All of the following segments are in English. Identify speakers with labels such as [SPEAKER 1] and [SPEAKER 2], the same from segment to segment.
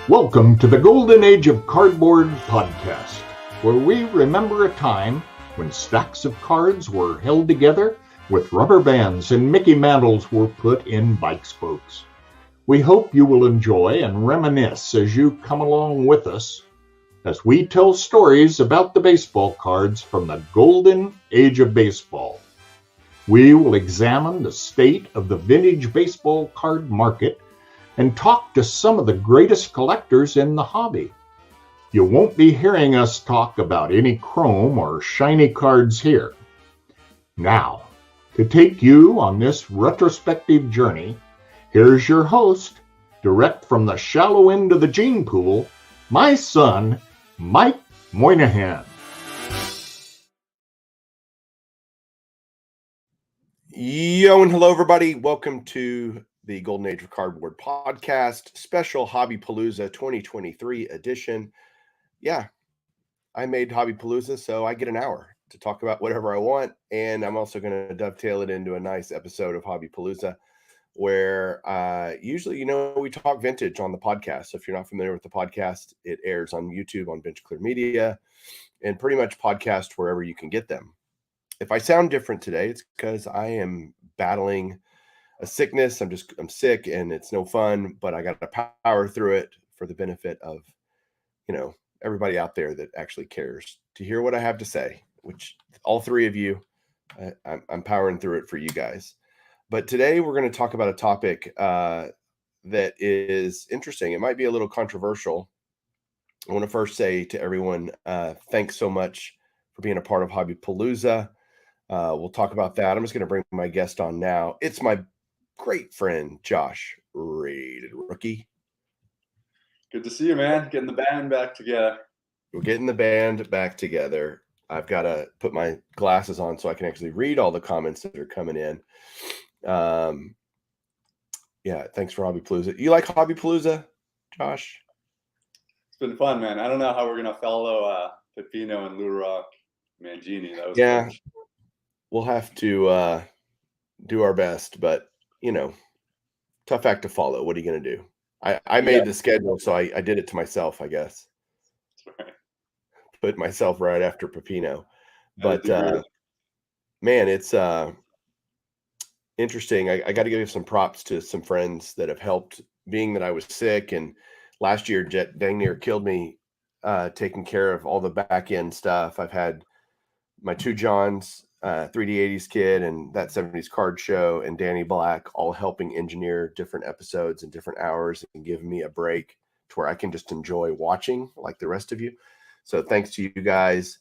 [SPEAKER 1] Welcome to the Golden Age of Cardboard podcast, where we remember a time when stacks of cards were held together with rubber bands and Mickey Mantles were put in bike spokes. We hope you will enjoy and reminisce as you come along with us as we tell stories about the baseball cards from the Golden Age of Baseball. We will examine the state of the vintage baseball card market and talk to some of the greatest collectors in the hobby. You won't be hearing us talk about any chrome or shiny cards here. Now, to take you on this retrospective journey, here's your host, direct from the shallow end of the gene pool, my son, Mike Moynihan.
[SPEAKER 2] Yo, and hello, everybody. Welcome to the Golden Age of Cardboard podcast, special Hobby Palooza 2023 edition. Yeah, I made Hobby Palooza, so I get an hour to talk about whatever I want. And I'm also going to dovetail it into a nice episode of Hobby Palooza where usually, we talk vintage on the podcast. So if you're not familiar with the podcast, it airs on YouTube, on Bench Clear Media, and pretty much podcast wherever you can get them. If I sound different today, it's because I am battling a sickness. I'm sick and it's no fun, but I got to power through it for the benefit of, everybody out there that actually cares to hear what I have to say, which all three of you, I'm powering through it for you guys. But today we're going to talk about a topic that is interesting. It might be a little controversial. I want to first say to everyone, thanks so much for being a part of Hobby Palooza. We'll talk about that. I'm just going to bring my guest on now. It's my great friend, Josh, Rated Rookie.
[SPEAKER 3] Good to see you, man. Getting the band back together.
[SPEAKER 2] We're getting the band back together. I've got to put my glasses on so I can actually read all the comments that are coming in. Yeah, thanks for Hobby Palooza. You like Hobby Palooza, Josh?
[SPEAKER 3] It's been fun, man. I don't know how we're going to follow Pepino and Lou Rock Mangini. That was
[SPEAKER 2] fun. We'll have to do our best, but, tough act to follow. What are you going to do? I made the schedule, so I did it to myself, I guess.
[SPEAKER 3] That's right.
[SPEAKER 2] Put myself right after Pepino. But, man, it's interesting. I got to give some props to some friends that have helped, being that I was sick. And last year, dang near killed me taking care of all the back end stuff. I've had my two Johns, 3D80s Kid and That 70s Card Show, and Danny Black all helping engineer different episodes and different hours and give me a break to where I can just enjoy watching like the rest of you. So thanks to you guys.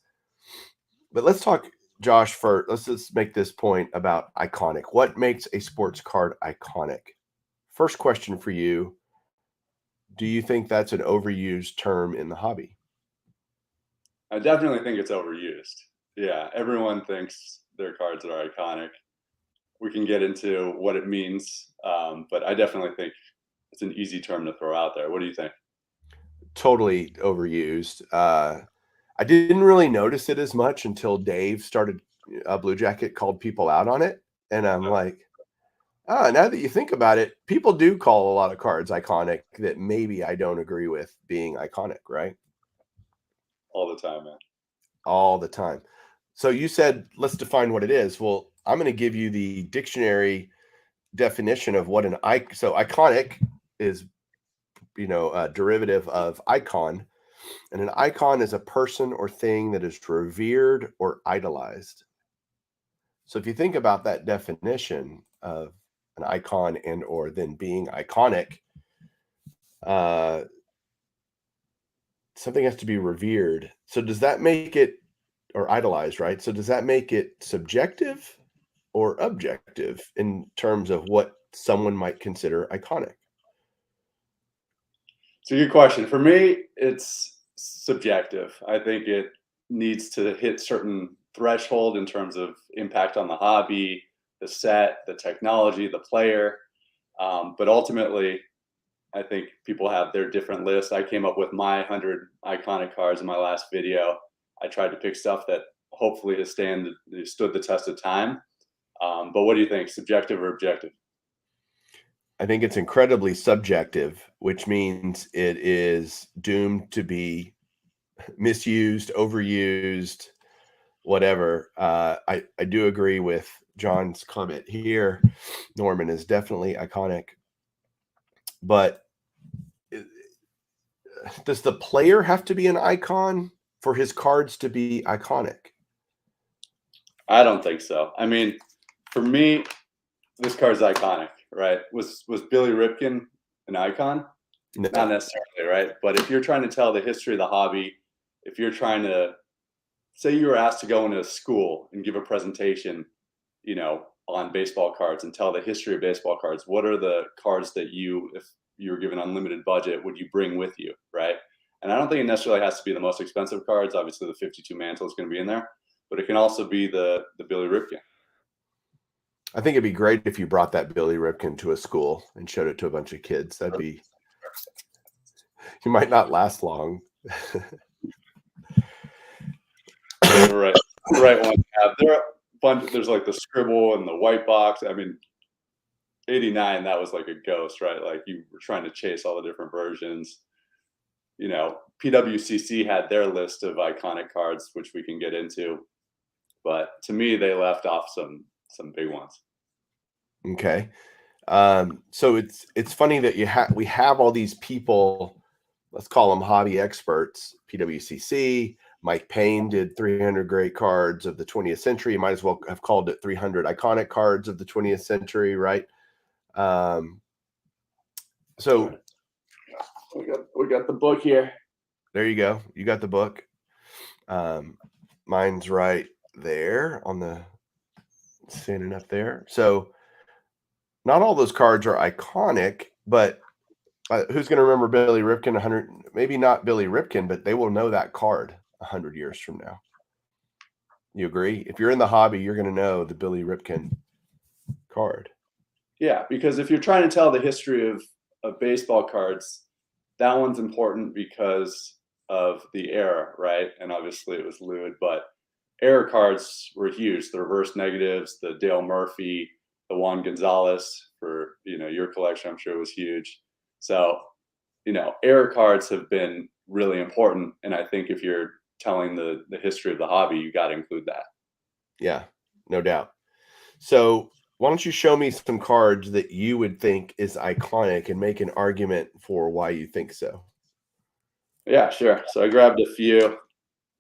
[SPEAKER 2] But let's talk, Josh, let's just make this point about iconic. What makes a sports card iconic? First question for you. Do you think that's an overused term in the hobby?
[SPEAKER 3] I definitely think it's overused. Yeah, everyone thinks their cards are iconic. We can get into what it means, but I definitely think it's an easy term to throw out there. What do you think?
[SPEAKER 2] Totally overused. I didn't really notice it as much until Dave started, Blue Jacket called people out on it. And I'm like, now that you think about it, people do call a lot of cards iconic that maybe I don't agree with being iconic, right?
[SPEAKER 3] All the time, man.
[SPEAKER 2] All the time. So you said, let's define what it is. Well, I'm going to give you the dictionary definition of what so iconic is, a derivative of icon. And an icon is a person or thing that is revered or idolized. So if you think about that definition of an icon and or then being iconic, something has to be revered. So does that make it, or idolized, right? So does that make it subjective or objective in terms of what someone might consider iconic?
[SPEAKER 3] It's a good question. For me, it's subjective. I think it needs to hit certain threshold in terms of impact on the hobby, the set, the technology, the player. But ultimately, I think people have their different lists. I came up with my 100 iconic cards in my last video. I tried to pick stuff that hopefully has stood the test of time. But what do you think, subjective or objective?
[SPEAKER 2] I think it's incredibly subjective, which means it is doomed to be misused, overused, whatever. I do agree with John's comment here. Norman is definitely iconic, but does the player have to be an icon for his cards to be iconic?
[SPEAKER 3] I don't think so. I mean, for me, this card's iconic, right? Was Billy Ripken an icon?
[SPEAKER 2] No.
[SPEAKER 3] Not necessarily, right? But if you're trying to tell the history of the hobby, if you're trying to say you were asked to go into a school and give a presentation, on baseball cards and tell the history of baseball cards, what are the cards that if you were given unlimited budget, would you bring with you, right? And I don't think it necessarily has to be the most expensive cards. Obviously, the 52 Mantle is going to be in there, but it can also be the Billy Ripken.
[SPEAKER 2] I think it'd be great if you brought that Billy Ripken to a school and showed it to a bunch of kids. That'd be, you might not last long.
[SPEAKER 3] Right one. There's like the scribble and the white box. I mean, 89, that was like a ghost, right? Like you were trying to chase all the different versions. PWCC had their list of iconic cards, which we can get into. But to me, they left off some big ones.
[SPEAKER 2] Okay. So it's funny that we have all these people, let's call them hobby experts. PWCC, Mike Payne did 300 great cards of the 20th century. You might as well have called it 300 iconic cards of the 20th century, right? So
[SPEAKER 3] we got the book here.
[SPEAKER 2] There you go. You got the book. Mine's right there on the standing up there. So not all those cards are iconic, but who's going to remember Billy Ripken 100? Maybe not Billy Ripken, but they will know that card 100 years from now. You agree? If you're in the hobby, you're going to know the Billy Ripken card.
[SPEAKER 3] Yeah, because if you're trying to tell the history of baseball cards, that one's important because of the era, right? And obviously it was lewd, but era cards were huge. The reverse negatives, the Dale Murphy, the Juan Gonzalez for, your collection, I'm sure was huge. So, era cards have been really important. And I think if you're telling the history of the hobby, you got to include that.
[SPEAKER 2] Yeah, no doubt. So why don't you show me some cards that you would think is iconic and make an argument for why you think so?
[SPEAKER 3] Yeah, sure. So I grabbed a few.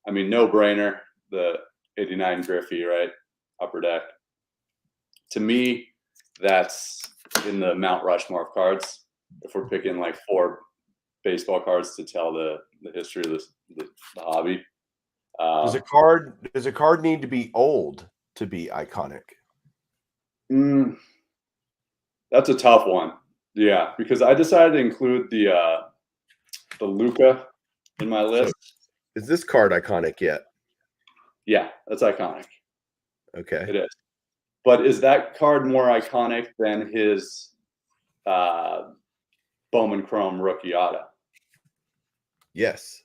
[SPEAKER 3] I mean, no brainer, the 89 Griffey, right? Upper deck. To me, that's in the Mount Rushmore of cards. If we're picking like 4 baseball cards to tell the history of the hobby.
[SPEAKER 2] Does a card need to be old to be iconic?
[SPEAKER 3] That's a tough one. Yeah, because I decided to include the Luca in my list.
[SPEAKER 2] So is this card iconic yet?
[SPEAKER 3] Yeah, that's iconic.
[SPEAKER 2] Okay.
[SPEAKER 3] It is. But is that card more iconic than his Bowman Chrome rookie auto?
[SPEAKER 2] Yes.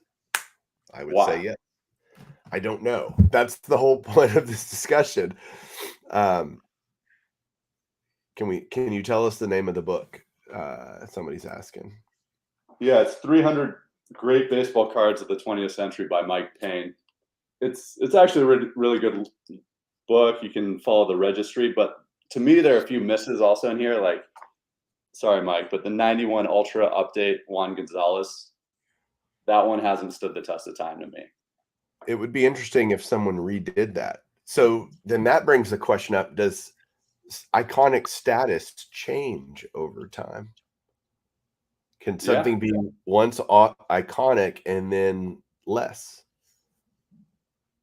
[SPEAKER 2] I would say yes. I don't know. That's the whole point of this discussion. Can you tell us the name of the book? Somebody's asking.
[SPEAKER 3] Yeah, it's 300 Great Baseball Cards of the 20th Century by Mike Payne. It's actually a really good book. You can follow the registry, but to me, there are a few misses also in here. Like, sorry, Mike, but the 91 Ultra Update Juan Gonzalez, that one hasn't stood the test of time to me.
[SPEAKER 2] It would be interesting if someone redid that. So then that brings the question up, does iconic status change over time? Can something be once iconic and then less?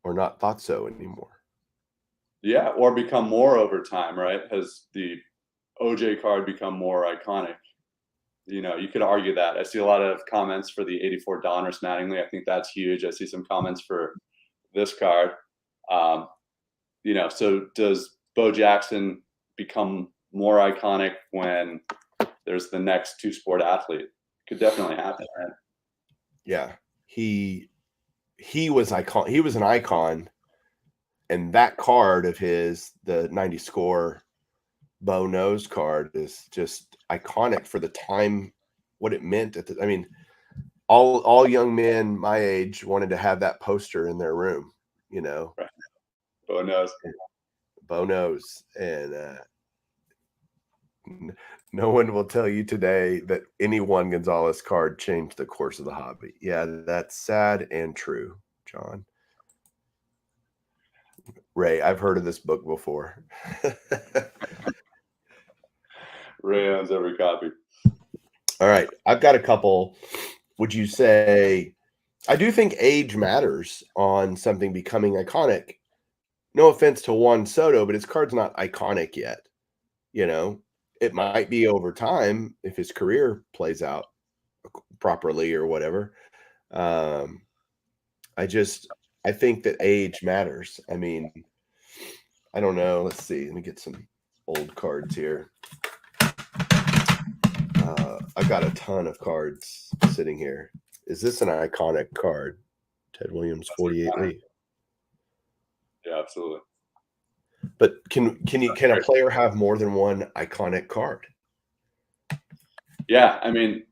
[SPEAKER 2] Or not thought so anymore?
[SPEAKER 3] Yeah, or become more over time, right? Has the OJ card become more iconic? You could argue that. I see a lot of comments for the 84 Donruss Mattingly. I think that's huge. I see some comments for this card. So does Bo Jackson become more iconic when there's the next 2-sport athlete? Could definitely happen, right?
[SPEAKER 2] Yeah. He was icon. He was an icon, and that card of his, the 90 score bow nose card is just iconic for the time, what it meant at the, I mean, all young men my age wanted to have that poster in their room, you know.
[SPEAKER 3] Right. Bow nose.
[SPEAKER 2] Bow nose. And no one will tell you today that any Juan Gonzalez card changed the course of the hobby. Yeah, that's sad and true, John. Ray, I've heard of this book before.
[SPEAKER 3] Ray owns every copy.
[SPEAKER 2] All right, I've got a couple. Would you say, I do think age matters on something becoming iconic. No offense to Juan Soto, but his card's not iconic yet. You know, it might be over time if his career plays out properly or whatever. I think that age matters. I mean, I don't know. Let's see. Let me get some old cards here. I've got a ton of cards sitting here. Is this an iconic card? Ted Williams, 48 Lee.
[SPEAKER 3] Yeah, absolutely.
[SPEAKER 2] But can a player have more than one iconic card?
[SPEAKER 3] Yeah, I mean,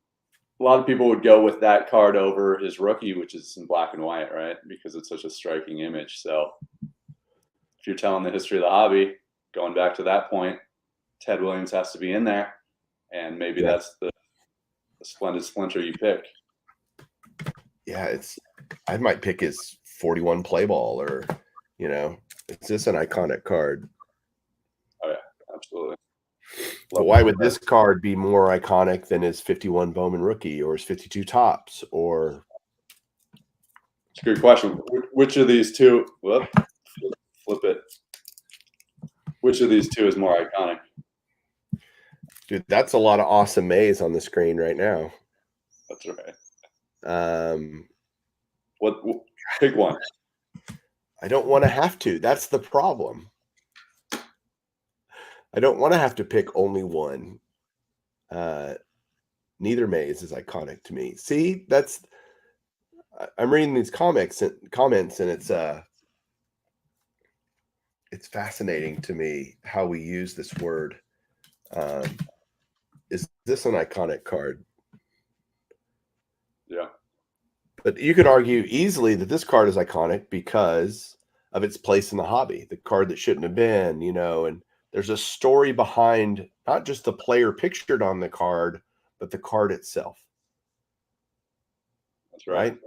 [SPEAKER 3] a lot of people would go with that card over his rookie, which is in black and white, right? Because it's such a striking image. So if you're telling the history of the hobby, going back to that point, Ted Williams has to be in there. And maybe that's the splendid splinter you pick.
[SPEAKER 2] Yeah, I might pick his 41 play ball, or, you know, is this an iconic card?
[SPEAKER 3] Oh, yeah, absolutely.
[SPEAKER 2] But why would this card be more iconic than his 51 Bowman rookie or his 52 tops? Or
[SPEAKER 3] it's a good question. Which of these two? Whoop, flip it. Which of these two is more iconic?
[SPEAKER 2] dude, that's a lot of awesome maze on the screen right now.
[SPEAKER 3] That's right.
[SPEAKER 2] What?
[SPEAKER 3] Pick one.
[SPEAKER 2] I don't want to have to. That's the problem. I don't want to have to pick only one. Neither maze is iconic to me. See, I'm reading these comments, and it's fascinating to me how we use this word. Is this an iconic card?
[SPEAKER 3] Yeah.
[SPEAKER 2] But you could argue easily that this card is iconic because of its place in the hobby, the card that shouldn't have been, you know, and there's a story behind not just the player pictured on the card, but the card itself.
[SPEAKER 3] That's right.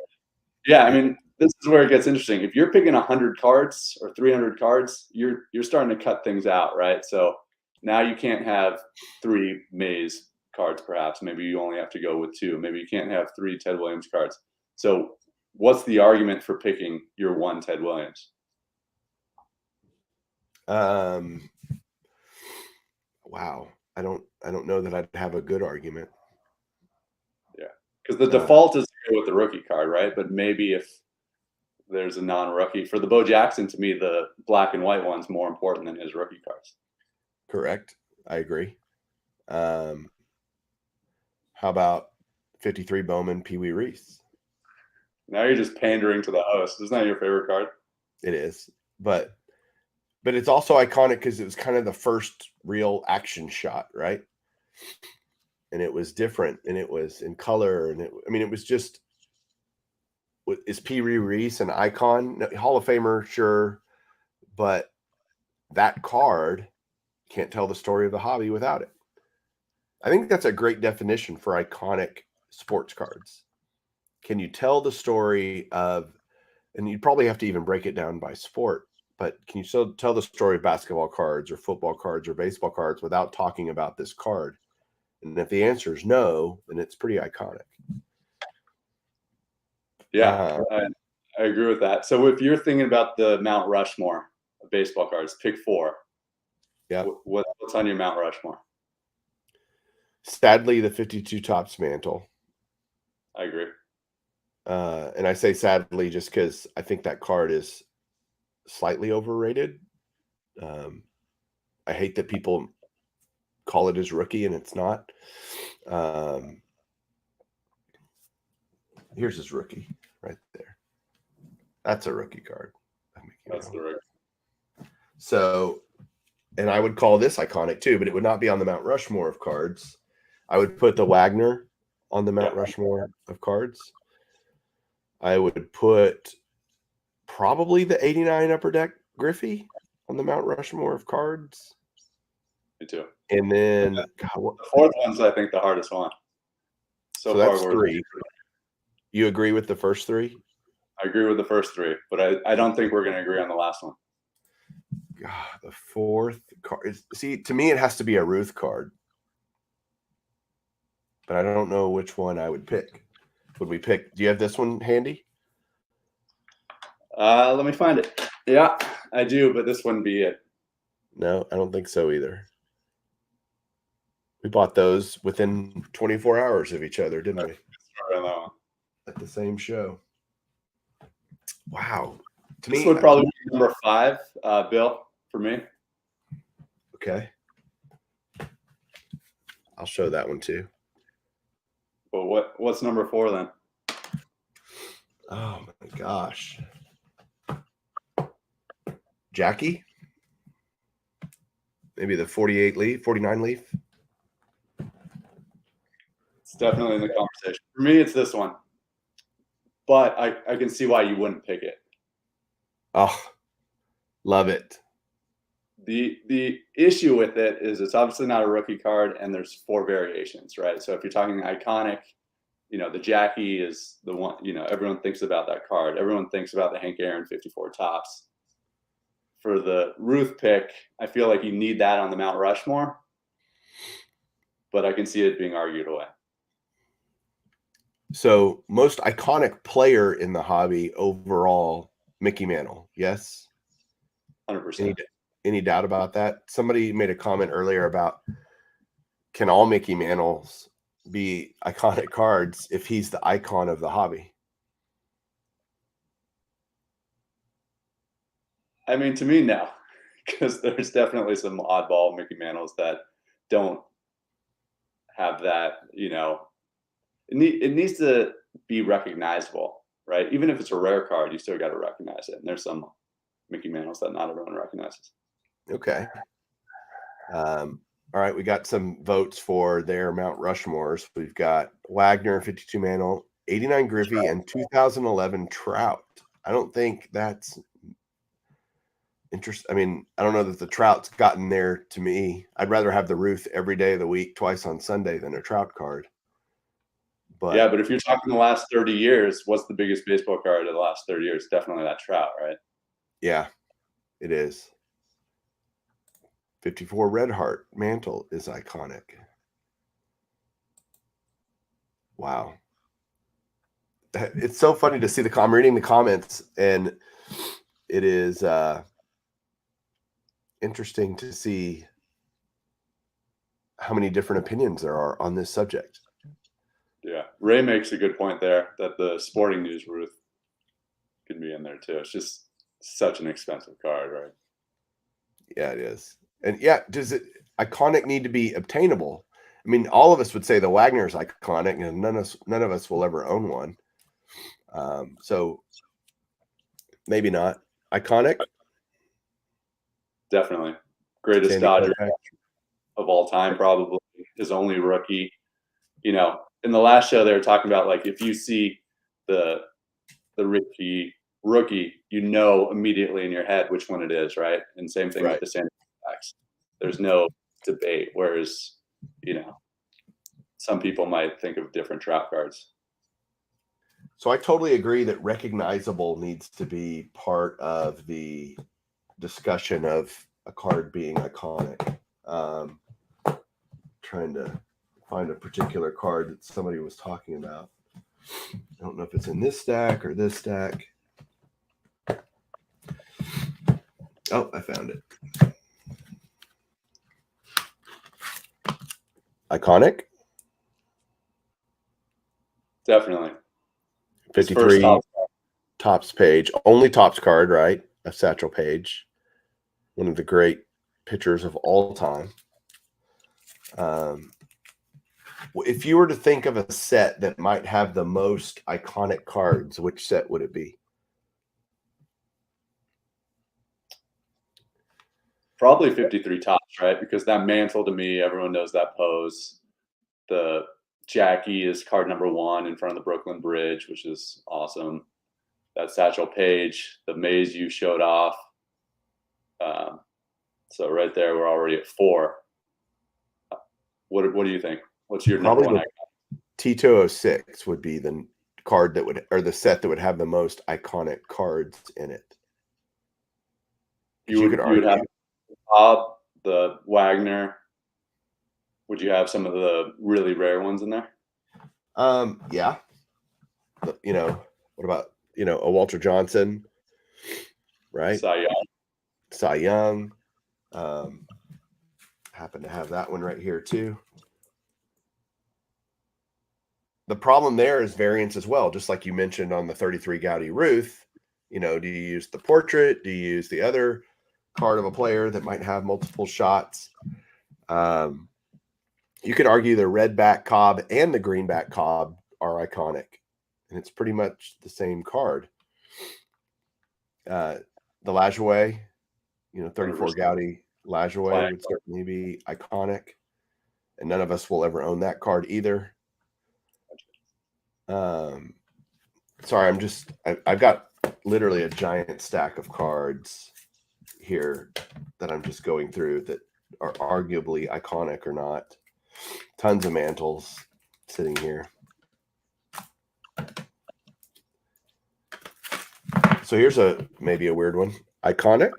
[SPEAKER 3] Yeah, I mean, this is where it gets interesting. If you're picking 100 cards or 300 cards, you're starting to cut things out, right? So now you can't have 3 maze cards, perhaps. Maybe you only have to go with 2. Maybe you can't have 3 Ted Williams cards. So what's the argument for picking your one Ted Williams?
[SPEAKER 2] Wow. I don't know that I'd have a good argument.
[SPEAKER 3] Yeah, because the default is to go with the rookie card, right? But maybe if there's a non-rookie, for the Bo Jackson, to me, the black and white one's more important than his rookie cards.
[SPEAKER 2] Correct. I agree. How about 53 Bowman Pee Wee Reese?
[SPEAKER 3] Now you're just pandering to the host. Isn't that your favorite card?
[SPEAKER 2] It is, but it's also iconic because it was kind of the first real action shot, right? And it was different, and it was in color, and it was just. Is Pee Wee Reese an icon? No, Hall of Famer, sure, but that card can't tell the story of the hobby without it. I think that's a great definition for iconic sports cards. Can you tell the story of, and you'd probably have to even break it down by sport, but can you still tell the story of basketball cards or football cards or baseball cards without talking about this card? And if the answer is no, then it's pretty iconic.
[SPEAKER 3] Yeah, I agree with that. So if you're thinking about the Mount Rushmore of baseball cards, pick 4.
[SPEAKER 2] Yeah.
[SPEAKER 3] What's on your Mount Rushmore?
[SPEAKER 2] Sadly, the 52 tops Mantle.
[SPEAKER 3] I agree.
[SPEAKER 2] And I say sadly just because I think that card is slightly overrated. I hate that people call it his rookie and it's not. Here's his rookie right there. That's a rookie card.
[SPEAKER 3] That's the rookie.
[SPEAKER 2] So and I would call this iconic too, but it would not be on the Mount Rushmore of cards. I would put the Wagner on the Mount Rushmore of cards. I would put probably the 89 Upper Deck Griffey on the Mount Rushmore of cards.
[SPEAKER 3] Me too.
[SPEAKER 2] And then
[SPEAKER 3] the fourth one's, I think, the hardest one.
[SPEAKER 2] So that's three. You agree with the first three?
[SPEAKER 3] I agree with the first three, but I don't think we're going to agree on the last one.
[SPEAKER 2] God, the fourth card. See, to me, it has to be a Ruth card. But I don't know which one I would pick. Would we pick? Do you have this one handy?
[SPEAKER 3] Let me find it. Yeah, I do, but this wouldn't be it.
[SPEAKER 2] No, I don't think so either. We bought those within 24 hours of each other, didn't we? At the same show. Wow. To
[SPEAKER 3] this
[SPEAKER 2] me,
[SPEAKER 3] would probably be number 5, Bill, for me.
[SPEAKER 2] Okay. I'll show that one too.
[SPEAKER 3] But what's number 4 then?
[SPEAKER 2] Oh my gosh. Jackie? Maybe the 48 leaf, 49 leaf?
[SPEAKER 3] It's definitely in the conversation. For me, it's this one. But I can see why you wouldn't pick it.
[SPEAKER 2] Oh, love it.
[SPEAKER 3] The issue with it is it's obviously not a rookie card, and there's 4 variations, right? So if you're talking iconic, the Jackie is the one, everyone thinks about that card. Everyone thinks about the Hank Aaron 54 tops. For the Ruth pick, I feel like you need that on the Mount Rushmore, but I can see it being argued away.
[SPEAKER 2] So most iconic player in the hobby overall, Mickey Mantle. Yes?
[SPEAKER 3] 100%.
[SPEAKER 2] Any doubt about that? Somebody made a comment earlier about, can all Mickey Mantles be iconic cards if he's the icon of the hobby?
[SPEAKER 3] I mean, to me, no, because there's definitely some oddball Mickey Mantles that don't have that, it needs to be recognizable, right? Even if it's a rare card, you still got to recognize it. And there's some Mickey Mantles that not everyone recognizes.
[SPEAKER 2] Okay. All right. We got some votes for their Mount Rushmores. We've got Wagner, 52 Mantle, 89 Griffey, and 2011 Trout. I don't think that's interesting. I mean, I don't know that the Trout's gotten there to me. I'd rather have the Ruth every day of the week, twice on Sunday, than a Trout card. But
[SPEAKER 3] yeah, but if you're talking the last 30 years, what's the biggest baseball card of the last 30 years? Definitely that Trout, right?
[SPEAKER 2] Yeah, it is. 54 Red Heart Mantle is iconic. Wow. It's so funny to see I'm reading the comments, and it is interesting to see how many different opinions there are on this subject.
[SPEAKER 3] Yeah. Ray makes a good point there that the Sporting News Ruth can be in there too. It's just such an expensive card, right?
[SPEAKER 2] Yeah, it is. And yeah, does it iconic need to be obtainable? I mean, all of us would say the Wagner is iconic, and none of us will ever own one. So maybe not iconic.
[SPEAKER 3] Definitely greatest
[SPEAKER 2] Sandy
[SPEAKER 3] Dodger
[SPEAKER 2] Koufax
[SPEAKER 3] of all time, probably his only rookie. In the last show they were talking about, like, if you see the rookie, immediately in your head which one it is, right? And same thing with the Sandy Koufax. There's no debate. Whereas, some people might think of different Trout cards.
[SPEAKER 2] So I totally agree that recognizable needs to be part of the discussion of a card being iconic. Trying to find a particular card that somebody was talking about. I don't know if it's in this stack or this stack. Oh, I found it. Iconic?
[SPEAKER 3] Definitely.
[SPEAKER 2] 53 Topps page. Only Topps card, right? A Satchel Paige. One of the great pitchers of all time. If you were to think of a set that might have the most iconic cards, which set would it be?
[SPEAKER 3] Probably 53 tops, right? Because that Mantle, to me, everyone knows that pose. The Jackie is card number 1 in front of the Brooklyn Bridge, which is awesome. That Satchel Paige, the maze you showed off. So right there, we're already at 4. What do you think? What's your
[SPEAKER 2] Probably
[SPEAKER 3] number 1
[SPEAKER 2] the T206 would be the card that would, or the set that would have the most iconic cards in it.
[SPEAKER 3] You would have Bob, the Wagner. Would you have some of the really rare ones in there?
[SPEAKER 2] Yeah. You know, what about, a Walter Johnson, right? Cy Young. Happen to have that one right here too. The problem there is variance as well, just like you mentioned on the 33 Gaudy Ruth. Do you use the portrait? Do you use the other card of a player that might have multiple shots? You could argue the red back Cobb and the green back Cobb are iconic, and it's pretty much the same card. The Lajoie, 34 Gaudy Lajoie would certainly be iconic, and none of us will ever own that card either. Sorry, I've got literally a giant stack of cards here that I'm just going through that are arguably iconic or not. Tons of Mantles sitting here. So here's maybe a weird one. Iconic?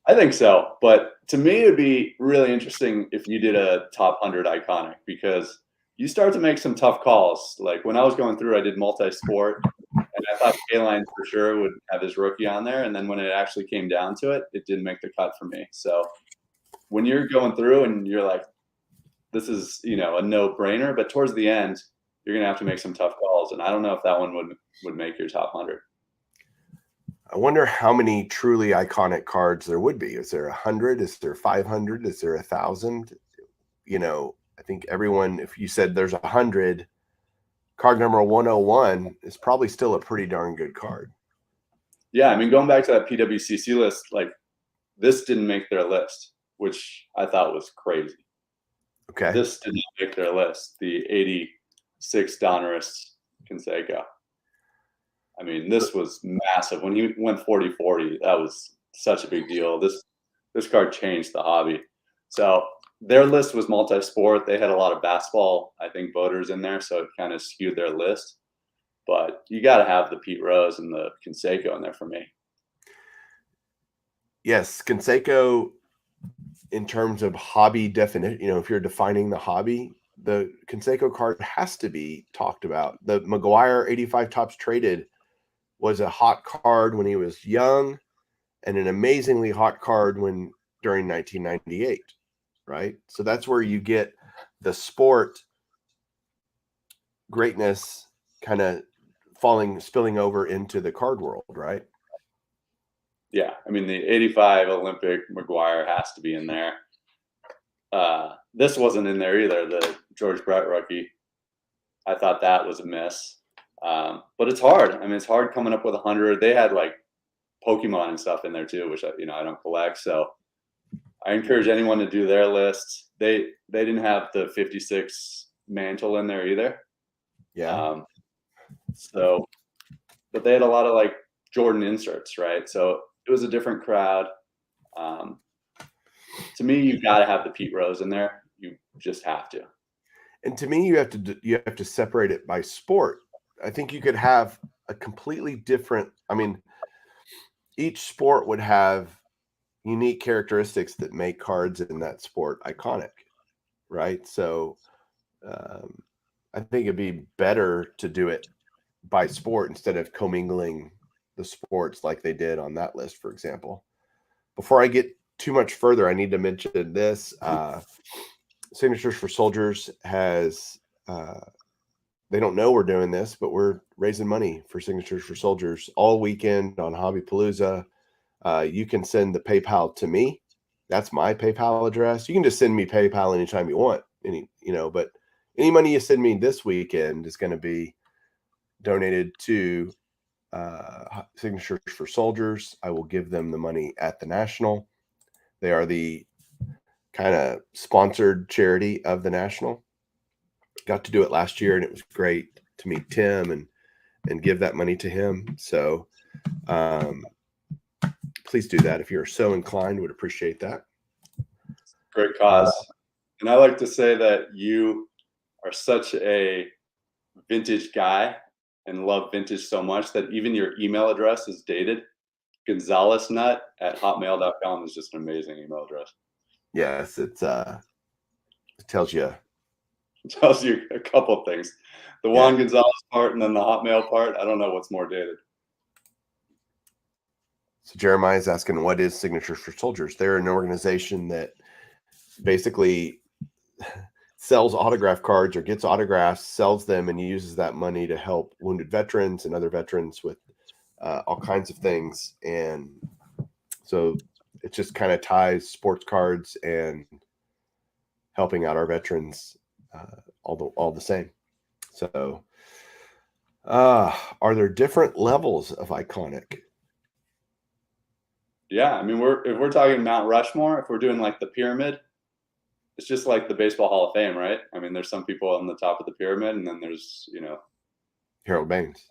[SPEAKER 3] I think so, but to me, it would be really interesting if you did a top 100 iconic, because you start to make some tough calls. Like when I was going through, I did multi-sport, and I thought K-Line for sure would have his rookie on there. And then when it actually came down to it, it didn't make the cut for me. So when you're going through and you're like, this is, a no-brainer, but towards the end, you're going to have to make some tough calls. And I don't know if that one would make your top 100.
[SPEAKER 2] I wonder how many truly iconic cards there would be. Is there 100? Is there 500? Is there 1,000? I think everyone, if you said there's 100, card number 101 is probably still a pretty darn good card.
[SPEAKER 3] Yeah, I mean, going back to that PWCC list, like this didn't make their list, which I thought was crazy.
[SPEAKER 2] Okay.
[SPEAKER 3] This did not make their list. The 86 Donruss Canseco. I mean, this was massive. When he went 40-40, that was such a big deal. This card changed the hobby. So their list was multi-sport. They had a lot of basketball, I think, voters in there, so it kind of skewed their list. But you got to have the Pete Rose and the Canseco in there for me.
[SPEAKER 2] Yes, Canseco, in terms of hobby definition, if you're defining the hobby, the Canseco card has to be talked about. The McGuire 85 Tops Traded was a hot card when he was young, and an amazingly hot card during 1998, right? So that's where you get the sport greatness kind of spilling over into the card world, right?
[SPEAKER 3] Yeah, I mean, the 85 Olympic McGuire has to be in there. This wasn't in there either, the George Brett rookie. I thought that was a miss. But it's hard. I mean, it's hard coming up with 100. They had like Pokemon and stuff in there too, which I don't collect. So I encourage anyone to do their list. They didn't have the 56 Mantle in there either.
[SPEAKER 2] Yeah.
[SPEAKER 3] But they had a lot of like Jordan inserts, right? So it was a different crowd. To me, you got to have the Pete Rose in there. You just have to.
[SPEAKER 2] And to me, you have to separate it by sport. I think you could have a completely different. I mean, each sport would have unique characteristics that make cards in that sport iconic, right? So, I think it'd be better to do it by sport instead of commingling the sports like they did on that list, for example. Before I get too much further, I need to mention this. Signatures for Soldiers has, they don't know we're doing this, but we're raising money for Signatures for Soldiers all weekend on Hobby Palooza. You can send the PayPal to me. That's my PayPal address. You can just send me PayPal anytime you want. But any money you send me this weekend is going to be donated to signatures for soldiers, I will give them the money at the National. They are the kind of sponsored charity of the National. Got to do it last year, and it was great to meet Tim and give that money to him. So please do that if you're so inclined. Would appreciate that.
[SPEAKER 3] Great cause. And I like to say that you are such a vintage guy and love vintage so much that even your email address is dated. GonzalezNut@hotmail.com is just an amazing email address.
[SPEAKER 2] Yes, it tells you
[SPEAKER 3] A couple of things. The Juan Gonzalez part and then the Hotmail part. I don't know what's more dated.
[SPEAKER 2] So Jeremiah is asking, what is Signatures for Soldiers? They're an organization that basically sells autograph cards or gets autographs, sells them, and uses that money to help wounded veterans and other veterans with all kinds of things. And so it just kind of ties sports cards and helping out our veterans all the same. So are there different levels of iconic?
[SPEAKER 3] Yeah, I mean, if we're talking Mount Rushmore, if we're doing like the pyramid, it's just like the Baseball Hall of Fame, right? I mean, there's some people on the top of the pyramid, and then there's,
[SPEAKER 2] Harold Baines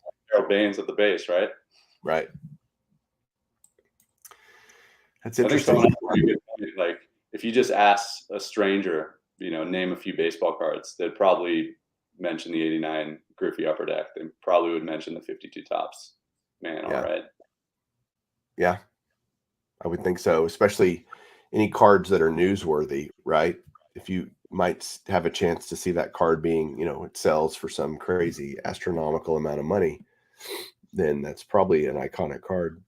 [SPEAKER 3] at the base, right?
[SPEAKER 2] Right. That's
[SPEAKER 3] I think
[SPEAKER 2] interesting.
[SPEAKER 3] someone has a good point. Like, if you just ask a stranger, name a few baseball cards, they'd probably mention the '89 Griffey Upper Deck. They probably would mention the '52 Tops. Man, all right.
[SPEAKER 2] Yeah, I would think so, especially any cards that are newsworthy, right? If you might have a chance to see that card being, it sells for some crazy astronomical amount of money, then that's probably an iconic card.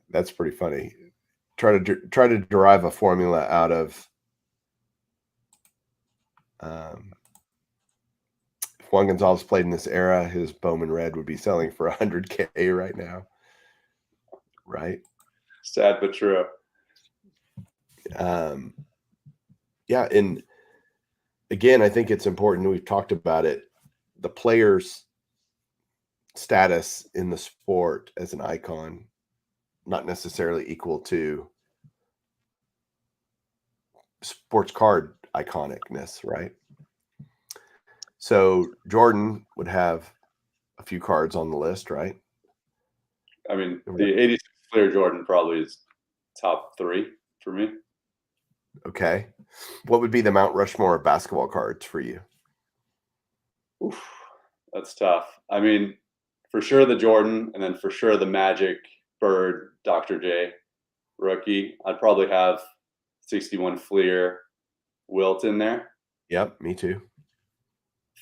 [SPEAKER 2] That's pretty funny. Try to derive a formula out of if Juan Gonzalez played in this era, his Bowman Red would be selling for $100K right now. Right?
[SPEAKER 3] Sad but true.
[SPEAKER 2] Yeah, and again, I think it's important. We've talked about it. The player's status in the sport as an icon, not necessarily equal to sports card iconicness, right? So Jordan would have a few cards on the list, right?
[SPEAKER 3] I mean, the '86 Fleer Jordan probably is top 3 for me.
[SPEAKER 2] Okay. What would be the Mount Rushmore of basketball cards for you?
[SPEAKER 3] Oof, that's tough. I mean, for sure the Jordan, and then for sure the Magic Bird Dr. J rookie. I'd probably have 61 Fleer Wilt in there.
[SPEAKER 2] Yep, me too.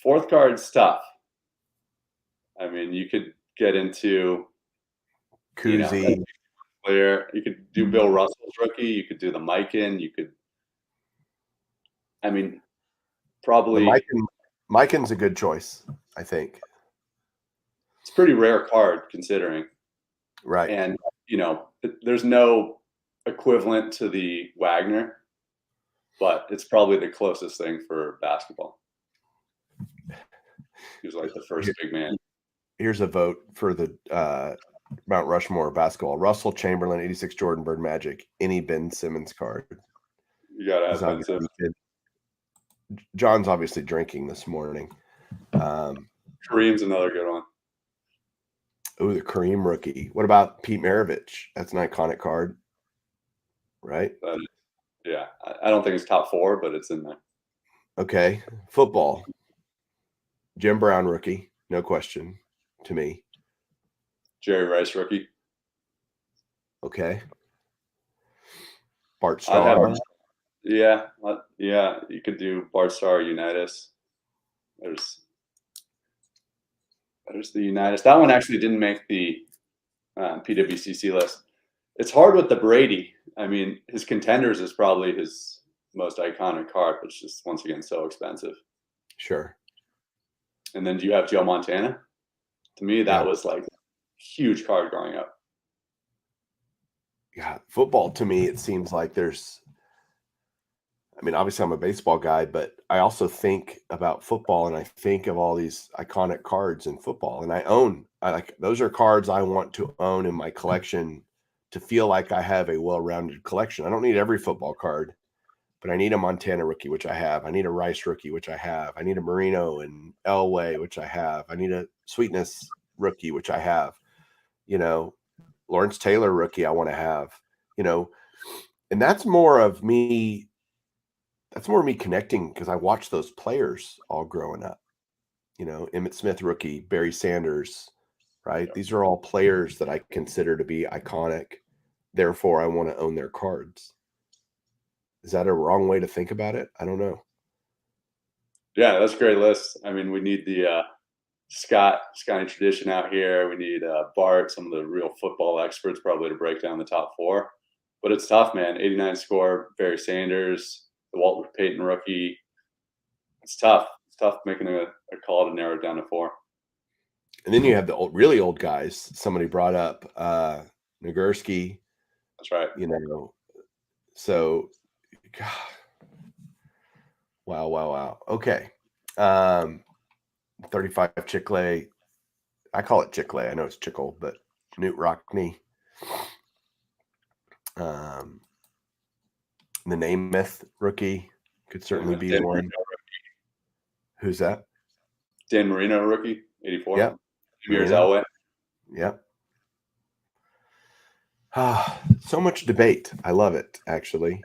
[SPEAKER 3] Fourth card's tough. I mean, you could get into
[SPEAKER 2] Koozie.
[SPEAKER 3] Fleer. You could do Bill Russell's rookie. You could do the Mikan. You could. I mean, probably.
[SPEAKER 2] Mikan's a good choice, I think.
[SPEAKER 3] It's a pretty rare card considering.
[SPEAKER 2] Right.
[SPEAKER 3] And, there's no equivalent to the Wagner, but it's probably the closest thing for basketball. He was like the first big man.
[SPEAKER 2] Here's a vote for the Mount Rushmore basketball. Russell, Chamberlain, '86 Jordan, Bird, Magic, any Ben Simmons card.
[SPEAKER 3] You got to have Ben Simmons.
[SPEAKER 2] John's obviously drinking this morning.
[SPEAKER 3] Kareem's another good one.
[SPEAKER 2] Oh, the Kareem rookie. What about Pete Maravich? That's an iconic card, right?
[SPEAKER 3] Yeah. I don't think it's top 4, but it's in there.
[SPEAKER 2] Okay. Football. Jim Brown rookie. No question to me.
[SPEAKER 3] Jerry Rice rookie.
[SPEAKER 2] Okay. Bart Starr.
[SPEAKER 3] Yeah. You could do Bart Starr, Unitas. There's the Unitas. That one actually didn't make the PWCC list. It's hard with the Brady. I mean, his Contenders is probably his most iconic card, but it's just, once again, so expensive.
[SPEAKER 2] Sure.
[SPEAKER 3] And then do you have Joe Montana? To me, that was like a huge card growing up.
[SPEAKER 2] Yeah, football, to me, it seems like there's I mean, obviously I'm a baseball guy, but I also think about football, and I think of all these iconic cards in football, and I like those are cards I want to own in my collection to feel like I have a well-rounded collection. I don't need every football card, but I need a Montana rookie, which I have. I need a Rice rookie, which I have. I need a Marino and Elway, which I have. I need a Sweetness rookie, which I have. Lawrence Taylor rookie I want to have. And that's more of me. That's more me connecting because I watched those players all growing up. Emmitt Smith rookie, Barry Sanders, right?
[SPEAKER 3] Yep.
[SPEAKER 2] These are all players that I consider to be iconic. Therefore, I want to own their cards. Is that a wrong way to think about it? I don't know.
[SPEAKER 3] Yeah, that's a great list. I mean, we need the Scotty Tradition out here. We need Bart, some of the real football experts, probably to break down the top four. But it's tough, man. 89 score, Barry Sanders, the Walter Payton rookie. It's tough. It's tough making a call to narrow it down to four.
[SPEAKER 2] And then you have the really old guys. Somebody brought up Nagurski.
[SPEAKER 3] That's right.
[SPEAKER 2] So, God. Wow. Okay. 35 Chickley. I call it Chickley. I know it's Chickle, but Newt Rockney. The Namath rookie could certainly be
[SPEAKER 3] Dan
[SPEAKER 2] one.
[SPEAKER 3] Marino
[SPEAKER 2] Who's that?
[SPEAKER 3] Dan Marino rookie, 84.
[SPEAKER 2] Yep.
[SPEAKER 3] Years Elway.
[SPEAKER 2] Yep. So much debate. I love it, actually.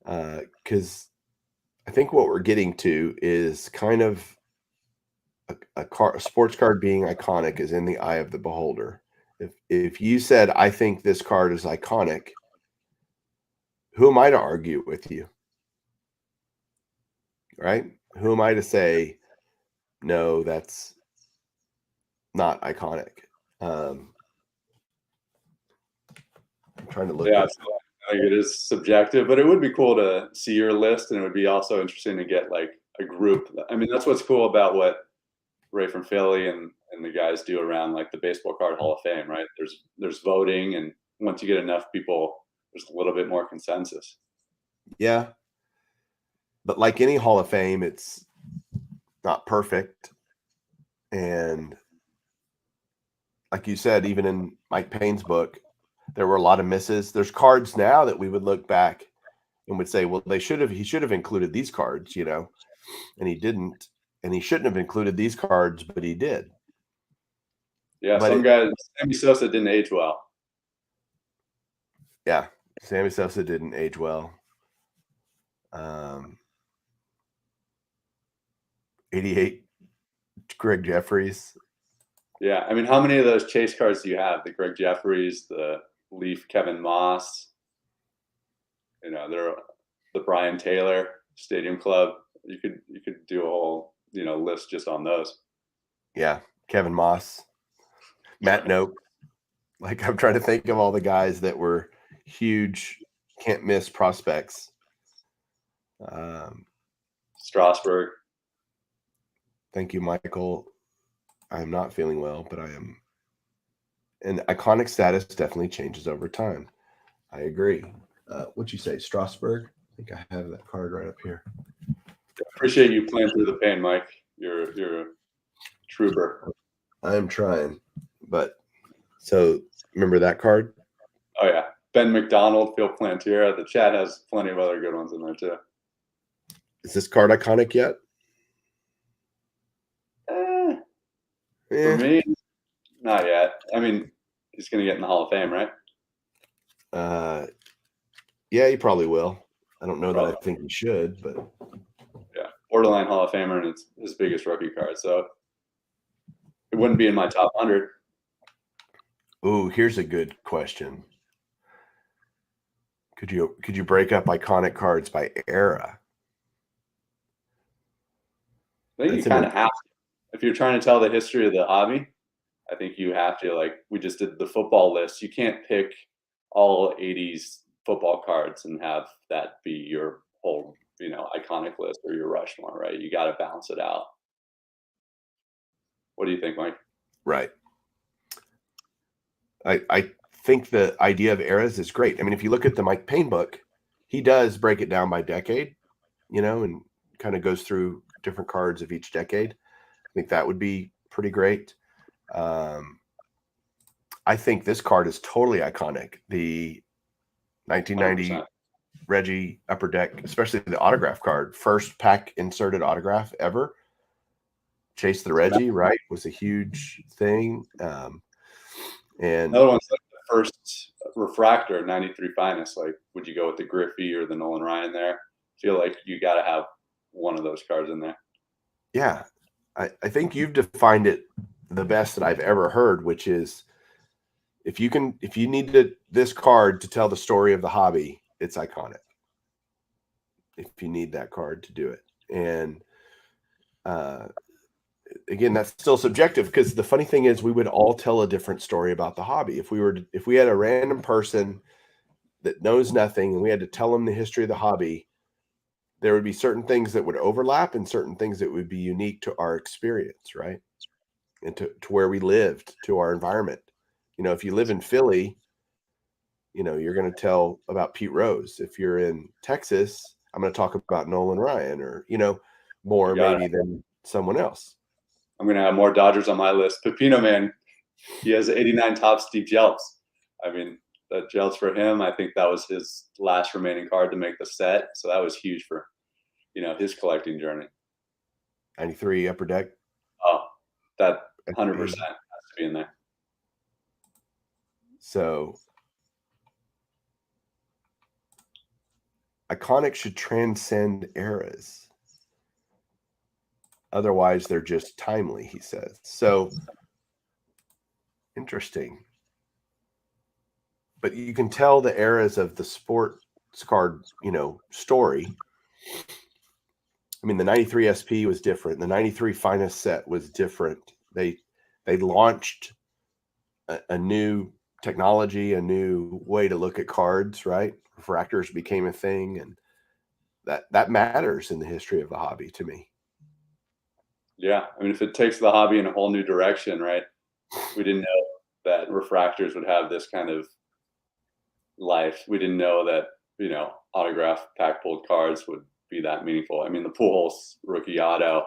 [SPEAKER 2] Because I think what we're getting to is kind of a sports card being iconic is in the eye of the beholder. If you said, I think this card is iconic, who am I to argue with you? Right? Who am I to say, no, that's not iconic? I'm trying to look
[SPEAKER 3] Yeah,
[SPEAKER 2] at
[SPEAKER 3] I think it is subjective, but it would be cool to see your list, and it would be also interesting to get like a group. I mean, that's what's cool about what Ray from Philly and the guys do around like the Baseball Card Hall of Fame, right? There's voting, and once you get enough people, there's a little bit more consensus.
[SPEAKER 2] Yeah. But like any Hall of Fame, it's not perfect. And like you said, even in Mike Payne's book, there were a lot of misses. There's cards now that we would look back and would say, well, he should have included these cards, and he didn't. And he shouldn't have included these cards, but he did.
[SPEAKER 3] Yeah, but some guys, Sammy Sosa didn't age well.
[SPEAKER 2] Yeah, Sammy Sosa didn't age well. 88, Greg Jeffries.
[SPEAKER 3] Yeah, I mean, how many of those chase cards do you have? The Greg Jeffries, the Leaf Kevin Moss, they're the Brian Taylor Stadium Club. You could do a whole list just on those.
[SPEAKER 2] Yeah, Kevin Moss, Matt Nope. Like, I'm trying to think of all the guys that were huge, can't miss prospects.
[SPEAKER 3] Strasburg.
[SPEAKER 2] Thank you, Michael. I'm not feeling well, but I am. And iconic status definitely changes over time. I agree. What'd you say, Strasburg? I think I have that card right up here.
[SPEAKER 3] Appreciate you playing through the pain, Mike. You're a trooper.
[SPEAKER 2] I'm trying, but so remember that card?
[SPEAKER 3] Oh yeah, Ben McDonald, Phil Plantier. The chat has plenty of other good ones in there too.
[SPEAKER 2] Is this card iconic yet?
[SPEAKER 3] For me, not yet. I mean, he's going to get in the Hall of Fame, right?
[SPEAKER 2] Yeah, he probably will. I don't know that I think he should, but
[SPEAKER 3] yeah, borderline Hall of Famer, and it's his biggest rookie card, so it wouldn't be in my top 100.
[SPEAKER 2] Ooh, here's a good question. Could you break up iconic cards by era?
[SPEAKER 3] I think you kind of have to. If you're trying to tell the history of the hobby, I think you have to. Like we just did the football list. You can't pick all 80s football cards and have that be your whole, iconic list or your Rushmore, right? You got to balance it out. What do you think, Mike?
[SPEAKER 2] Right. I think the idea of eras is great. I mean, if you look at the Mike Payne book, he does break it down by decade, and kind of goes through different cards of each decade. I think that would be pretty great. I think this card is totally iconic. The 1990
[SPEAKER 3] 100%.
[SPEAKER 2] Reggie Upper Deck, especially the autograph card, first pack inserted autograph ever. Chase the Reggie, right, was a huge thing. And
[SPEAKER 3] another one's like the first refractor, 93 finest. Like, would you go with the Griffey or the Nolan Ryan there? I feel like you got to have one of those cards in there.
[SPEAKER 2] Yeah, I think you've defined it the best that I've ever heard, which is if you need this card to tell the story of the hobby, it's iconic. If you need that card to do it. And again, that's still subjective, because the funny thing is we would all tell a different story about the hobby. If we had a random person that knows nothing and we had to tell them the history of the hobby, there would be certain things that would overlap and certain things that would be unique to our experience, right? And to where we lived, to our environment. If you live in Philly, you're going to tell about Pete Rose. If you're in Texas, I'm going to talk about Nolan Ryan, or, more maybe than someone else.
[SPEAKER 3] I'm going to have more Dodgers on my list. Pepino, man, he has 89 top Steve Jelks. I mean, the Jelks for him, I think that was his last remaining card to make the set. So that was huge for, his collecting journey.
[SPEAKER 2] 93 Upper Deck.
[SPEAKER 3] Oh, that 100% has to be in there.
[SPEAKER 2] So iconic should transcend eras. Otherwise, they're just timely, he says. So interesting. But you can tell the eras of the sports card, story. I mean, the 93 SP was different. The 93 finest set was different. They launched a new technology, a new way to look at cards, right? Refractors became a thing, and that matters in the history of the hobby to me.
[SPEAKER 3] Yeah, I mean, if it takes the hobby in a whole new direction, right? We didn't know that refractors would have this kind of life. We didn't know that, autograph pack pulled cards would be that meaningful. I mean, the Pujols rookie auto,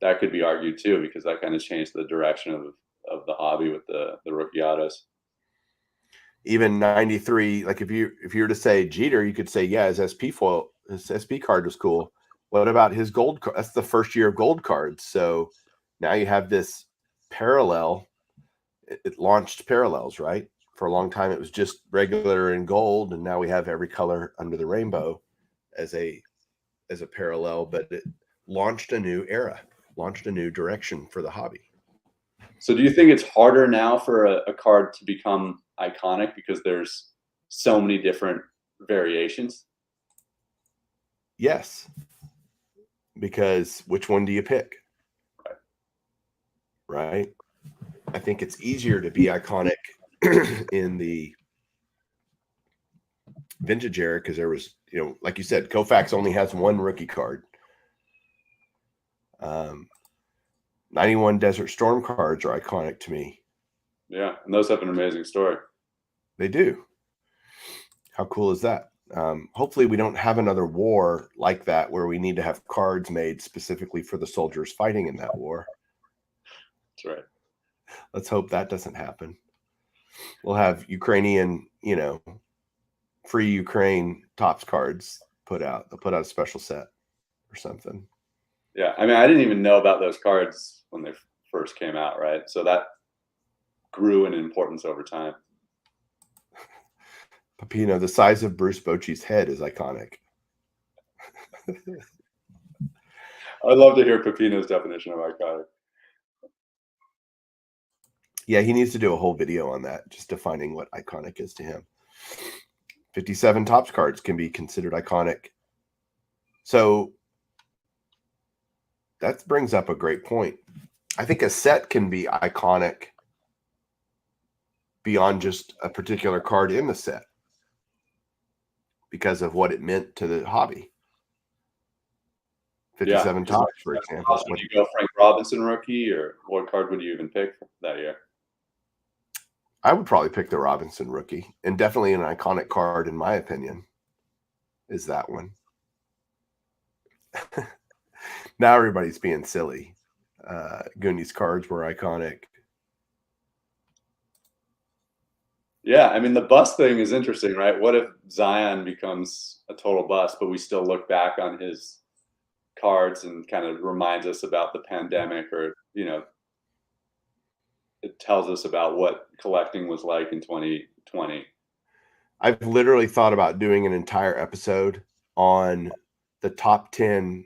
[SPEAKER 3] that could be argued too, because that kind of changed the direction of the hobby with the rookie autos.
[SPEAKER 2] Even 93, like if you were to say Jeter, you could say, yeah, his SP card was cool. What about his gold card? That's the first year of gold cards. So now you have this parallel. It launched parallels, right? For a long time, it was just regular and gold, and now we have every color under the rainbow as a parallel. But it launched a new era, launched a new direction for the hobby.
[SPEAKER 3] So do you think it's harder now for a card to become iconic because there's so many different variations?
[SPEAKER 2] Yes. Because which one do you pick? Right? I think it's easier to be iconic in the vintage era because there was, like you said, Koufax only has one rookie card. 91 Desert Storm cards are iconic to me.
[SPEAKER 3] Yeah, and those have an amazing story.
[SPEAKER 2] They do. How cool is that? Hopefully we don't have another war like that where we need to have cards made specifically for the soldiers fighting in that war.
[SPEAKER 3] That's right.
[SPEAKER 2] Let's hope that doesn't happen. We'll have Ukrainian, free Ukraine Topps cards put out. They'll put out a special set or something.
[SPEAKER 3] Yeah, I mean, I didn't even know about those cards when they first came out, right? So that grew in importance over time.
[SPEAKER 2] Pepino, the size of Bruce Bochy's head is iconic.
[SPEAKER 3] I'd love to hear Pepino's definition of iconic.
[SPEAKER 2] Yeah, he needs to do a whole video on that, just defining what iconic is to him. 57 Topps cards can be considered iconic. So that brings up a great point. I think a set can be iconic beyond just a particular card in the set because of what it meant to the hobby. 57 Topps, for example.
[SPEAKER 3] Would you go Frank Robinson rookie, or what card would you even pick that year?
[SPEAKER 2] I would probably pick the Robinson rookie, and definitely an iconic card in my opinion. is that one. Now everybody's being silly. Goonies cards were iconic.
[SPEAKER 3] Yeah, I mean, the bust thing is interesting, right? What if Zion becomes a total bust, but we still look back on his cards and kind of reminds us about the pandemic, or, it tells us about what collecting was like in 2020.
[SPEAKER 2] I've literally thought about doing an entire episode on the top 10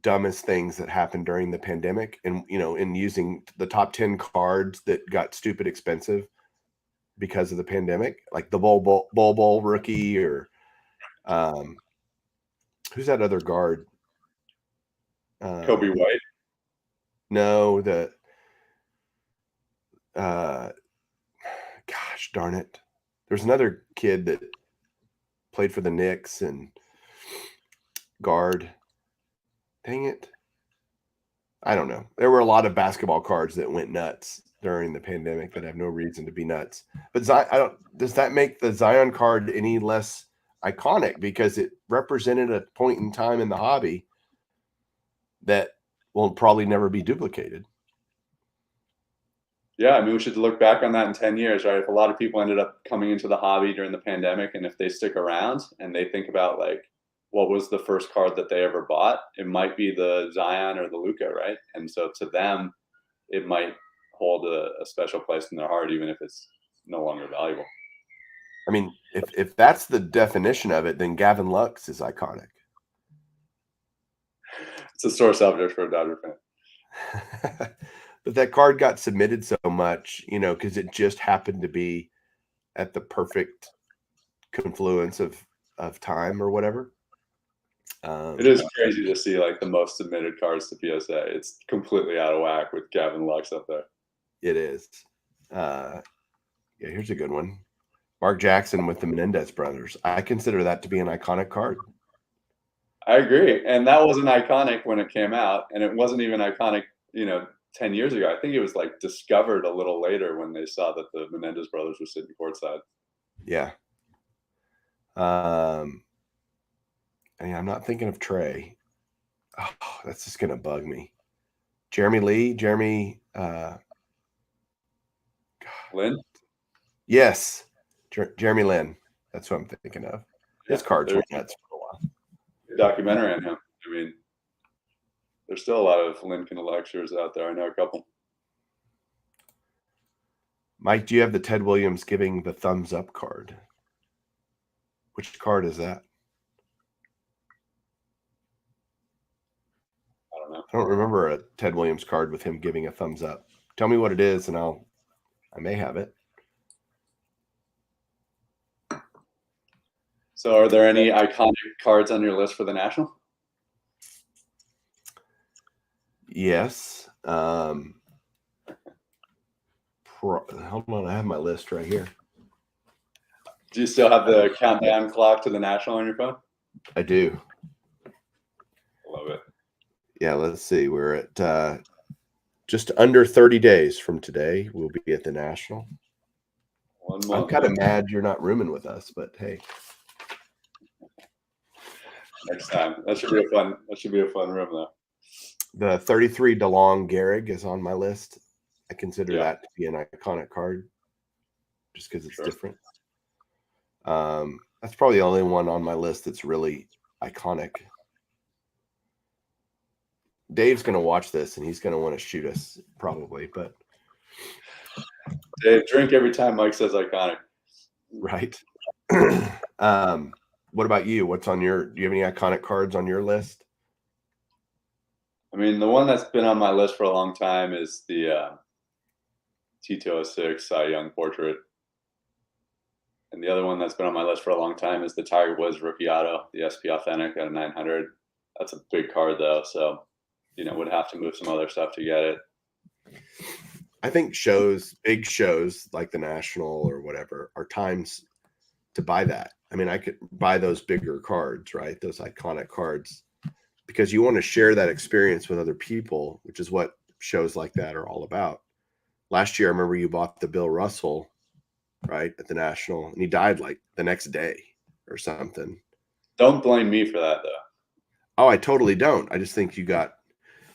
[SPEAKER 2] dumbest things that happened during the pandemic, and in using the top 10 cards that got stupid expensive because of the pandemic, like the Bol rookie, or who's that other guard?
[SPEAKER 3] Kobe White.
[SPEAKER 2] No, gosh darn it. There's another kid that played for the Knicks and guard. Dang it. I don't know. There were a lot of basketball cards that went nuts during the pandemic that have no reason to be nuts. But does that make the Zion card any less iconic, because it represented a point in time in the hobby that will probably never be duplicated?
[SPEAKER 3] Yeah, I mean, we should look back on that in 10 years, right? If a lot of people ended up coming into the hobby during the pandemic, and if they stick around and they think about, like, what was the first card that they ever bought, it might be the Zion or the Luka, right? And so to them, it might hold a special place in their heart, even if it's no longer valuable.
[SPEAKER 2] I mean, if that's the definition of it, then Gavin Lux is iconic.
[SPEAKER 3] It's a sore subject for a Dodger fan.
[SPEAKER 2] But that card got submitted so much, because it just happened to be at the perfect confluence of time or whatever.
[SPEAKER 3] It is crazy to see, like, the most submitted cards to PSA. It's completely out of whack with Gavin Lux up there.
[SPEAKER 2] It is. Yeah, here's a good one. Mark Jackson with the Menendez brothers. I consider that to be an iconic card.
[SPEAKER 3] I agree. And that wasn't iconic when it came out. And it wasn't even iconic, 10 years ago. I think it was, like, discovered a little later when they saw that the Menendez brothers were sitting courtside.
[SPEAKER 2] Yeah. I'm not thinking of Trey. Oh, that's just going to bug me. Jeremy Lee,
[SPEAKER 3] Lynn?
[SPEAKER 2] Yes. Jeremy Lin. That's what I'm thinking of. His cards were nuts for a while.
[SPEAKER 3] Documentary on him. I mean, there's still a lot of Lincoln lectures out there. I know a couple.
[SPEAKER 2] Mike, do you have the Ted Williams giving the thumbs up card? Which card is that?
[SPEAKER 3] I don't know.
[SPEAKER 2] I don't remember a Ted Williams card with him giving a thumbs up. Tell me what it is, and I may have it.
[SPEAKER 3] So are there any iconic cards on your list for the National?
[SPEAKER 2] Yes. Hold on, I have my list right here.
[SPEAKER 3] Do you still have the countdown clock to the National on your phone?
[SPEAKER 2] I do.
[SPEAKER 3] Love it.
[SPEAKER 2] Yeah, let's see. We're at just under 30 days from today. We'll be at the National.
[SPEAKER 3] 1 month.
[SPEAKER 2] I'm kind of mad you're not rooming with us, but hey.
[SPEAKER 3] Next time. That should be a fun room, though.
[SPEAKER 2] The 33 DeLong Gehrig is on my list. I consider that to be an iconic card just because it's different. That's probably the only one on my list that's really iconic. Dave's going to watch this and he's going to want to shoot us probably, but
[SPEAKER 3] Dave, drink every time Mike says iconic.
[SPEAKER 2] Right. What about you? Do you have any iconic cards on your list?
[SPEAKER 3] I mean, the one that's been on my list for a long time is the T206 Cy Young portrait. And the other one that's been on my list for a long time is the Tiger Woods rookie auto, the SP Authentic at a 900. That's a big card, though. So, would have to move some other stuff to get it.
[SPEAKER 2] I think big shows like the National or whatever are times to buy that. I mean, I could buy those bigger cards, right? Those iconic cards, because you want to share that experience with other people, which is what shows like that are all about. Last year, I remember you bought the Bill Russell, right, at the National, and he died like the next day or something.
[SPEAKER 3] Don't blame me for that, though.
[SPEAKER 2] Oh, I totally don't. I just think you got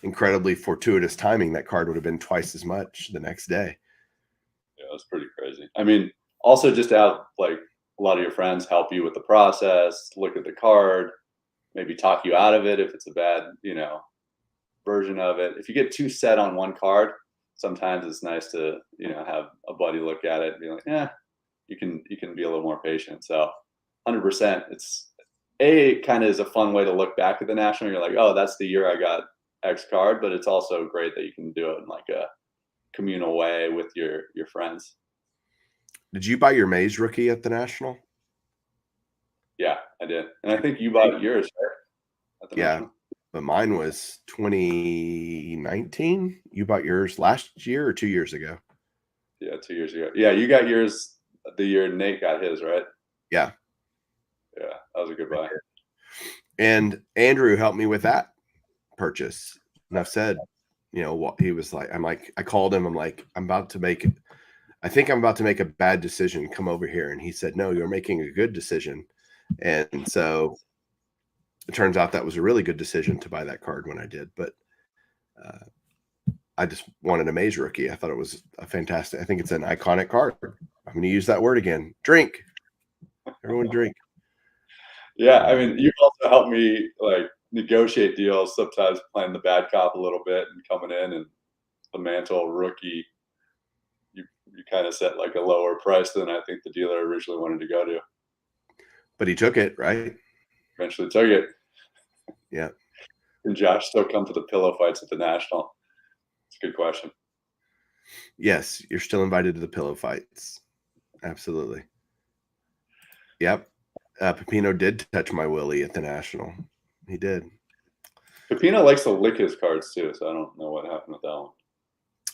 [SPEAKER 2] incredibly fortuitous timing. That card would have been twice as much the next day.
[SPEAKER 3] Yeah, that's pretty crazy. I mean, also just to have like a lot of your friends help you with the process, look at the card, maybe talk you out of it if it's a bad, version of it. If you get too set on one card, sometimes it's nice to, have a buddy look at it and be like, yeah, you can be a little more patient. So 100%, it's kind of is a fun way to look back at the national. You're like, oh, that's the year I got X card, but it's also great that you can do it in like a communal way with your friends.
[SPEAKER 2] Did you buy your Maze rookie at the National?
[SPEAKER 3] Yeah, I did. And I think you bought yours, right? At the National.
[SPEAKER 2] But mine was 2019. You bought yours last year or 2 years ago?
[SPEAKER 3] Yeah, 2 years ago. Yeah, you got yours the year Nate got his, right?
[SPEAKER 2] Yeah.
[SPEAKER 3] Yeah, that was a good buy.
[SPEAKER 2] And Andrew helped me with that purchase. And I've said, what he was like, I called him. I'm like, I think I'm about to make a bad decision. Come over here. And he said, no, you're making a good decision. And so it turns out that was a really good decision to buy that card when I did. But I just wanted a Maze rookie. I thought it was a fantastic. I think it's an iconic card. I'm going to use that word again. Drink. Everyone drink.
[SPEAKER 3] Yeah, I mean, you also helped me like negotiate deals, sometimes playing the bad cop a little bit and coming in, and the Mantle rookie, you kind of set like a lower price than I think the dealer originally wanted to go to.
[SPEAKER 2] But he took it, right?
[SPEAKER 3] Eventually took it.
[SPEAKER 2] Yeah.
[SPEAKER 3] Can Josh still come to the pillow fights at the National? It's a good question.
[SPEAKER 2] Yes, you're still invited to the pillow fights. Absolutely. Yep. Pepino did touch my willy at the National. He did.
[SPEAKER 3] Pepino likes to lick his cards too, so I don't know what happened with that one.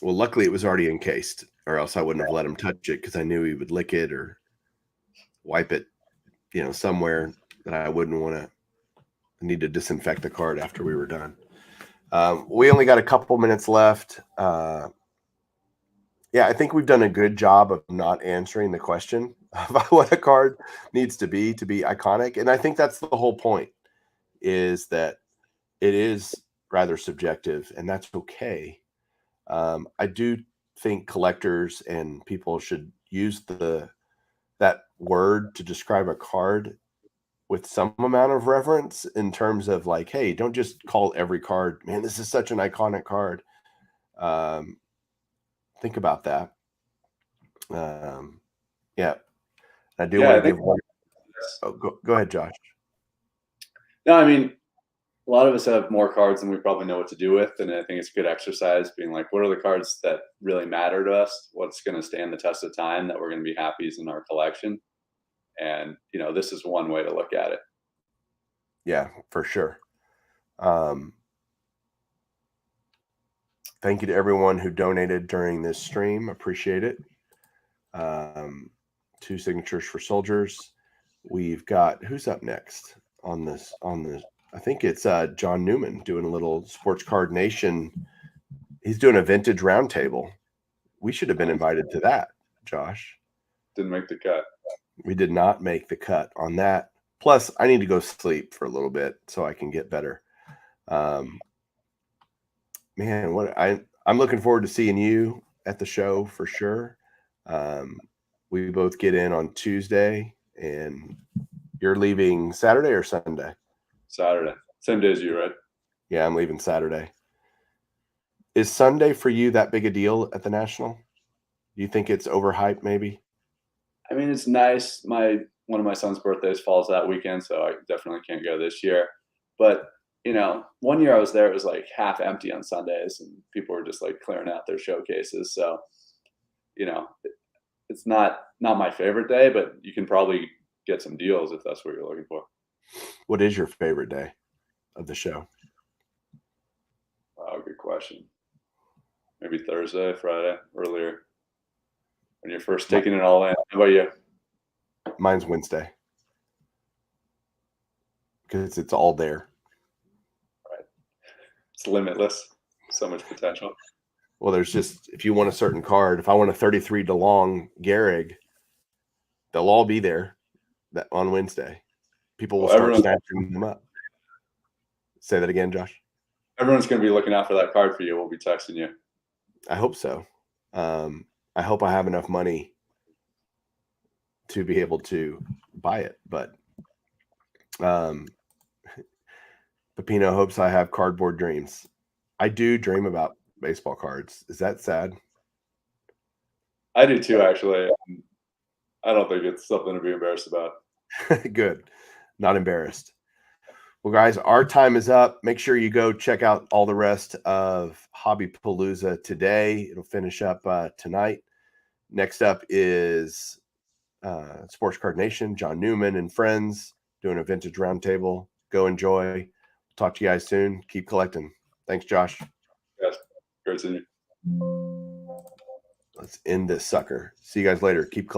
[SPEAKER 2] Well, luckily it was already encased, or else I wouldn't have let him touch it because I knew he would lick it or wipe it, somewhere that I wouldn't want to need to disinfect the card after we were done. We only got a couple minutes left. I think we've done a good job of not answering the question about what a card needs to be iconic. And I think that's the whole point, is that it is rather subjective, and that's okay. I do think collectors and people should use that word to describe a card with some amount of reverence, in terms of like, hey, don't just call every card, man, this is such an iconic card. Think about that. I do want to give one. Oh, go ahead, Josh.
[SPEAKER 3] No, I mean, a lot of us have more cards than we probably know what to do with, and I think it's a good exercise being like, what are the cards that really matter to us? What's going to stand the test of time that we're going to be happy is in our collection? And this is one way to look at it.
[SPEAKER 2] Yeah, for sure. Thank you to everyone who donated during this stream. Appreciate it. 2 signatures for soldiers. We've got, who's up next on this? I think it's John Newman doing a little Sports Card Nation. He's doing a vintage roundtable. We should have been invited to that, Josh.
[SPEAKER 3] Didn't make the cut.
[SPEAKER 2] We did not make the cut on that. Plus, I need to go sleep for a little bit so I can get better. Man, I'm looking forward to seeing you at the show for sure. We both get in on Tuesday, and you're leaving Saturday or Sunday?
[SPEAKER 3] Saturday. Same day as you, right?
[SPEAKER 2] Yeah, I'm leaving Saturday. Is Sunday for you that big a deal at the National? Do you think it's overhyped maybe?
[SPEAKER 3] I mean, it's nice. One of my son's birthdays falls that weekend, so I definitely can't go this year. But, one year I was there, it was like half empty on Sundays, and people were just like clearing out their showcases. So, it's not my favorite day, but you can probably get some deals if that's what you're looking for.
[SPEAKER 2] What is your favorite day of the show?
[SPEAKER 3] Wow, good question. Maybe Thursday, Friday, earlier, when you're first taking it all in. How about you?
[SPEAKER 2] Mine's Wednesday, because it's all there.
[SPEAKER 3] Right. It's limitless. So much potential.
[SPEAKER 2] Well, there's just, if you want a certain card, if I want a 33 DeLong Gehrig, they'll all be there on Wednesday. People will start snatching them up. Say that again, Josh.
[SPEAKER 3] Everyone's going to be looking out for that card for you. We'll be texting you.
[SPEAKER 2] I hope so. I hope I have enough money to be able to buy it, but Pepino hopes I have cardboard dreams. I do dream about baseball cards. Is that sad?
[SPEAKER 3] I do too, actually. I don't think it's something to be embarrassed about.
[SPEAKER 2] Good. Not embarrassed. Well, guys, our time is up. Make sure you go check out all the rest of Hobby Palooza today. It'll finish up tonight. Next up is Sports Card Nation, John Newman and friends doing a vintage roundtable. Go enjoy. Talk to you guys soon. Keep collecting. Thanks, Josh.
[SPEAKER 3] Yes, great seeing you.
[SPEAKER 2] Let's end this sucker. See you guys later. Keep collecting.